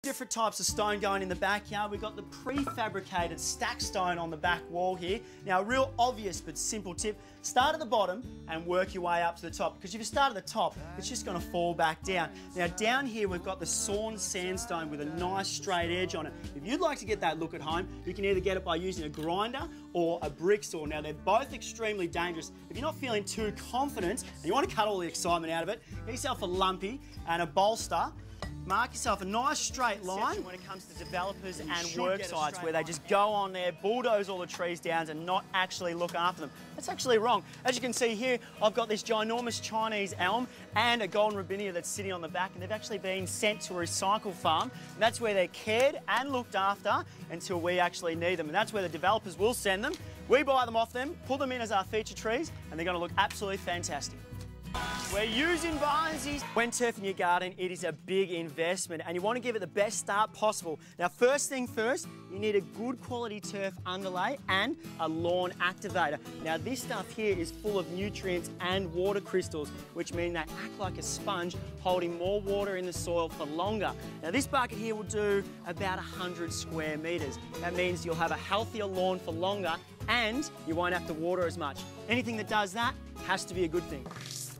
Different types of stone going in the backyard. We've got the prefabricated stack stone on the back wall here. Now, a real obvious but simple tip, start at the bottom and work your way up to the top, because if you start at the top, it's just going to fall back down. Now, down here, we've got the sawn sandstone with a nice straight edge on it. If you'd like to get that look at home, you can either get it by using a grinder or a brick saw. Now, they're both extremely dangerous. If you're not feeling too confident and you want to cut all the excitement out of it, get yourself a lumpy and a bolster. Mark yourself a nice straight line when it comes to developers and work sites where they just go on there, bulldoze all the trees down and not actually look after them. That's actually wrong. As you can see here, I've got this ginormous Chinese elm and a golden robinia that's sitting on the back, and they've actually been sent to a recycle farm. And that's where they're cared and looked after until we actually need them. And that's where the developers will send them. We buy them off them, put them in as our feature trees, and they're going to look absolutely fantastic. We're using Barnsies. When turfing your garden, it is a big investment and you want to give it the best start possible. Now, first thing first, you need a good quality turf underlay and a lawn activator. Now, this stuff here is full of nutrients and water crystals, which mean they act like a sponge, holding more water in the soil for longer. Now, this bucket here will do about 100 square metres. That means you'll have a healthier lawn for longer and you won't have to water as much. Anything that does that has to be a good thing.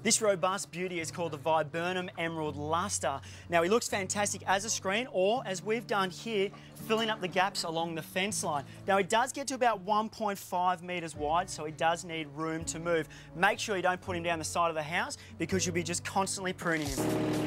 This robust beauty is called the Viburnum Emerald Luster. Now, he looks fantastic as a screen, or as we've done here, filling up the gaps along the fence line. Now, he does get to about 1.5 metres wide, so he does need room to move. Make sure you don't put him down the side of the house because you'll be just constantly pruning him.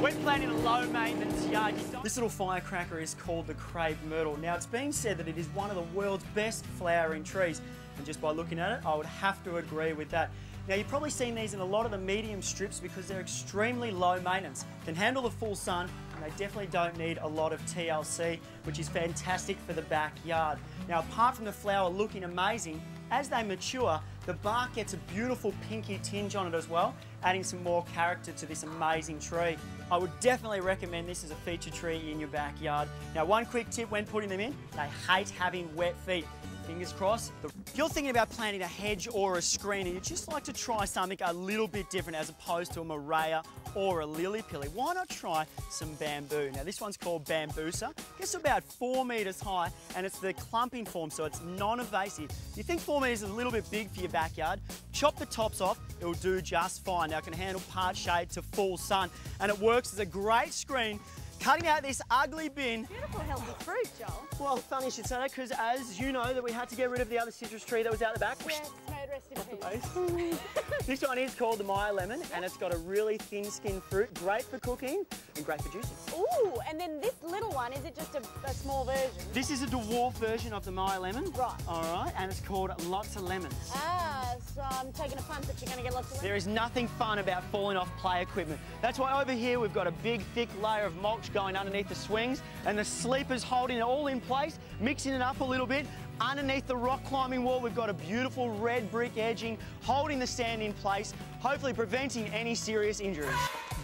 When planting a low maintenance yard, this little firecracker is called the crepe myrtle. Now, it's been said that it is one of the world's best flowering trees, and just by looking at it, I would have to agree with that. Now, you've probably seen these in a lot of the medium strips because they're extremely low maintenance, can handle the full sun, and they definitely don't need a lot of TLC, which is fantastic for the backyard. Now, apart from the flower looking amazing, as they mature, the bark gets a beautiful pinky tinge on it as well, adding some more character to this amazing tree. I would definitely recommend this as a feature tree in your backyard. Now, one quick tip when putting them in, they hate having wet feet. Fingers crossed. If you're thinking about planting a hedge or a screen and you'd just like to try something a little bit different as opposed to a morea or a lily-pilly, why not try some bamboo? Now, this one's called Bambusa. Gets to about 4 metres high and it's the clumping form, so it's non-invasive. If you think 4 metres is a little bit big for your backyard, chop the tops off, it'll do just fine. Now, it can handle part shade to full sun and it works as a great screen cutting out this ugly bin. Beautiful healthy fruit, Joel. Well, funny you should say that, because as you know that we had to get rid of the other citrus tree that was out the back. Yeah, snowed, rest in peace. This one is called the Maya Lemon, and it's got a really thin skinned fruit, great for cooking and great for juicing. Ooh, and then this little one, is it just a small version? This is a dwarf version of the Maya Lemon. Right. All right, and it's called Lots of Lemons. Ah, so I'm taking a punt that you're going to get lots of lemons. There is nothing fun about falling off play equipment. That's why over here we've got a big, thick layer of mulch going underneath the swings, and the sleepers holding it all in place, mixing it up a little bit. Underneath the rock climbing wall, we've got a beautiful red brick edging, holding the sand in place, hopefully preventing any serious injuries.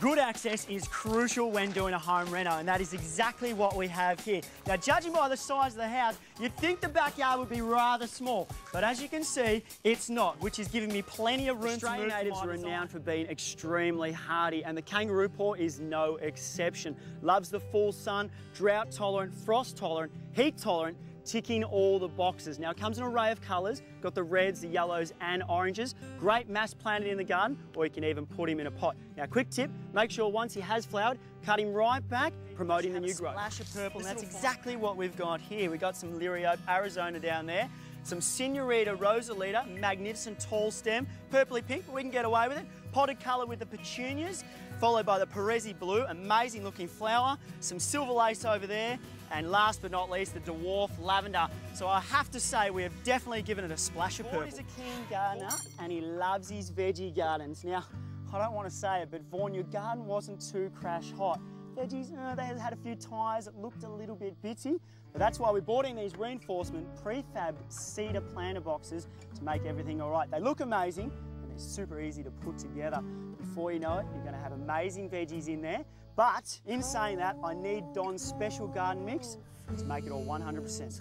Good access is crucial when doing a home reno, and that is exactly what we have here. Now, judging by the size of the house, you'd think the backyard would be rather small, but as you can see, it's not, which is giving me plenty of room to move. Australian natives are renowned for being extremely hardy, and the kangaroo paw is no exception. Loves the full sun, drought tolerant, frost tolerant, heat tolerant, ticking all the boxes. Now, it comes in an array of colours, got the reds, the yellows and oranges. Great mass planted in the garden, or you can even put him in a pot. Now, quick tip, make sure once he has flowered, cut him right back, promoting the new growth. Splash of purple, and that's exactly what we've got here. We've got some Liriope Arizona down there, some Senorita Rosalita, magnificent tall stem, purpley pink, but we can get away with it. Potted colour with the petunias, followed by the Perezi blue, amazing looking flower, some silver lace over there, and last but not least, the dwarf lavender. So I have to say, we have definitely given it a splash of purple. Vaughan is a keen gardener, and he loves his veggie gardens. Now, I don't want to say it, but Vaughan, your garden wasn't too crash hot. Veggies, they had a few tyres, it looked a little bit bitty, but that's why we bought in these reinforcement prefab cedar planter boxes to make everything all right. They look amazing, and they're super easy to put together. Before you know it, you're going to have amazing veggies in there. But in saying that, I need Don's special garden mix to make it all 100%.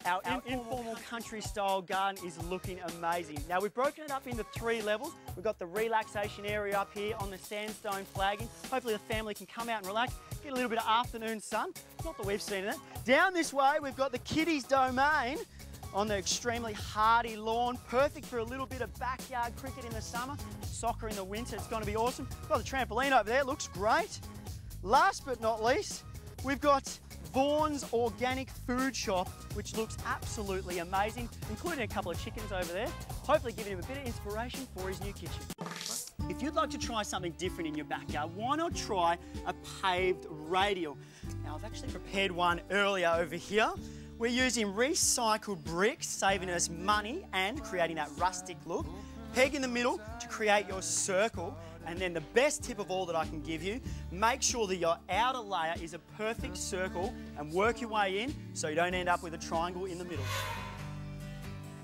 Our informal country style garden is looking amazing. Now, we've broken it up into 3 levels. We've got the relaxation area up here on the sandstone flagging. Hopefully the family can come out and relax. Get a little bit of afternoon sun. Not that we've seen it. Down this way, we've got the kiddies' domain on the extremely hardy lawn. Perfect for a little bit of backyard cricket in the summer, soccer in the winter. It's going to be awesome. Got the trampoline over there. Looks great. Last but not least, we've got Vaughan's Organic Food Shop, which looks absolutely amazing, including a couple of chickens over there. Hopefully giving him a bit of inspiration for his new kitchen. If you'd like to try something different in your backyard, why not try a paved radial? Now, I've actually prepared one earlier over here. We're using recycled bricks, saving us money and creating that rustic look. Peg in the middle to create your circle. And then the best tip of all that I can give you, make sure that your outer layer is a perfect circle and work your way in so you don't end up with a triangle in the middle.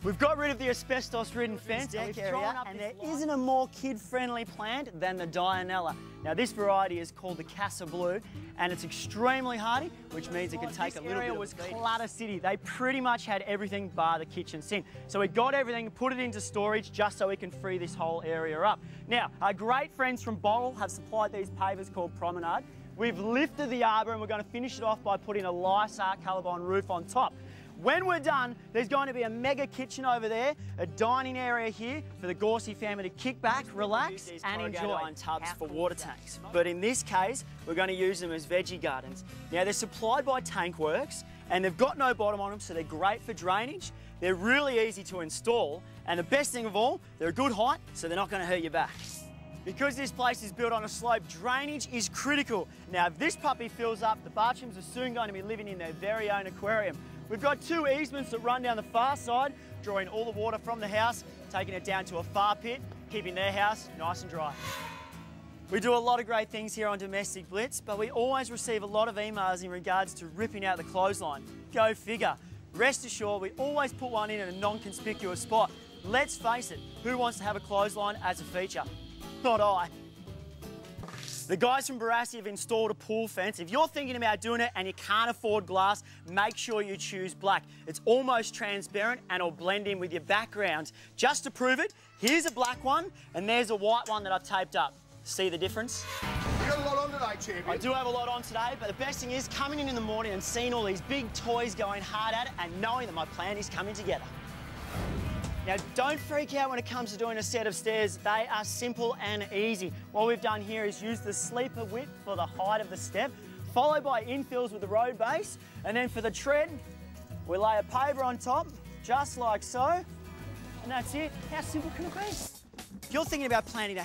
We've got rid of the asbestos-ridden fence deck area, and there isn't a more kid-friendly plant than the Dianella. Now, this variety is called the Casa Blue, and it's extremely hardy, which means it can take a little bit of was Clutter City. They pretty much had everything bar the kitchen sink. So we got everything, put it into storage just so we can free this whole area up. Now, our great friends from Bottle have supplied these pavers called Promenade. We've lifted the arbor, and we're going to finish it off by putting a Lysart Colorbond roof on top. When we're done, there's going to be a mega kitchen over there, a dining area here for the Gorsey family to kick back, relax and enjoy. Iron tubs for water tanks. But in this case, we're going to use them as veggie gardens. Now, they're supplied by Tankworks and they've got no bottom on them, so they're great for drainage. They're really easy to install, and the best thing of all, they're a good height, so they're not going to hurt your back. Because this place is built on a slope, drainage is critical. Now, if this puppy fills up, the Bartrams are soon going to be living in their very own aquarium. We've got two easements that run down the far side, drawing all the water from the house, taking it down to a far pit, keeping their house nice and dry. We do a lot of great things here on Domestic Blitz, but we always receive a lot of emails in regards to ripping out the clothesline. Go figure. Rest assured, we always put one in a non-conspicuous spot. Let's face it, who wants to have a clothesline as a feature? Not I. The guys from Barassi have installed a pool fence. If you're thinking about doing it and you can't afford glass, make sure you choose black. It's almost transparent and it'll blend in with your background. Just to prove it, here's a black one and there's a white one that I've taped up. See the difference? You got a lot on today, champion. I do have a lot on today, but the best thing is coming in the morning and seeing all these big toys going hard at it and knowing that my plan is coming together. Now, don't freak out when it comes to doing a set of stairs. They are simple and easy. What we've done here is use the sleeper width for the height of the step, followed by infills with the road base, and then for the tread, we lay a paver on top, just like so, and that's it. How simple can it be? If you're thinking about planning a